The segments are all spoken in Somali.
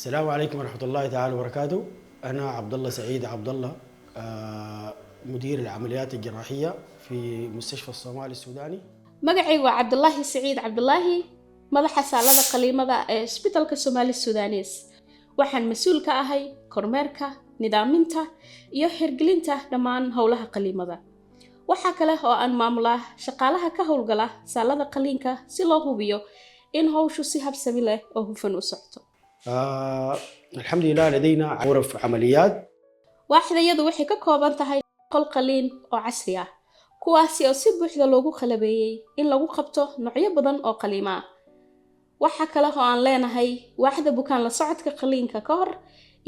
السلام عليكم ورحمة الله تعالى وبركاته. أنا عبد الله سعيد عبد الله، مدير العمليات الجراحية في مستشفى الصومالي السوداني. magacaygu waa cabdulaahi siciid cabdulaahi, madaxa saalada qaliimada ee isbitaalka Soomaali Suudaanis. Waxaan mas'uul ka ahay kormeerka, nidaaminta iyo hirgelinta dhammaan howlaha qaliimada. Waxa kale oo aan maamulaa shaqaalaha ka howlgala saalada qaliinka si loo hubiyo in hawshu si habsami leh oo hufan u socoto. الحمد لله لدينا غرف عمليات. waaxdayadu waxay ka kooban tahay qol qaliin oo casri ah, kuwaasi oo si buuxda loogu qalabeeyay in lagu qabto noocyo badan oo qaliimo ah. waxa kale oo aan leenahay waaxda bukaan la socodka qaliinka ka hor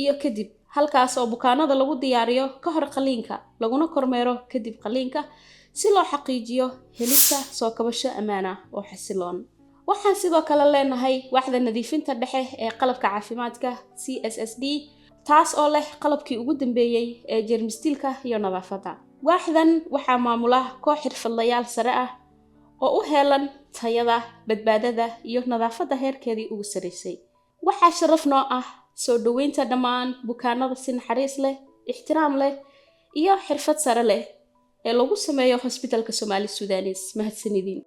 iyo kadib, halkaas oo bukaanada lagu diyaariyo ka hor qaliinka laguna kormeero kadib qaliinka si loo xaqiijiyo helista soo kabasho ammaan ah oo xasiloon. waxaan sidoo kale leenahay waaxda nadiifinta dhexe ee qalabka caafimaadka CSSD, taas oo leh qalabkii ugu dambeeyay ee jeermistilka iyo nadaafadda. waaxdan waxaa maamula koox xirfadlayaal sare ah oo u heelan tayada, badbaadada iyo nadaafadda heerkeedii ugu sareysay. waxaa sharaf noo ah soo dhaweynta dhammaan bukaanada si naxariis leh, ixtiraam leh iyo xirfad sare leh ee lagu sameeyo Hospitalka Soomaali Suudaanis. mahadsanidin.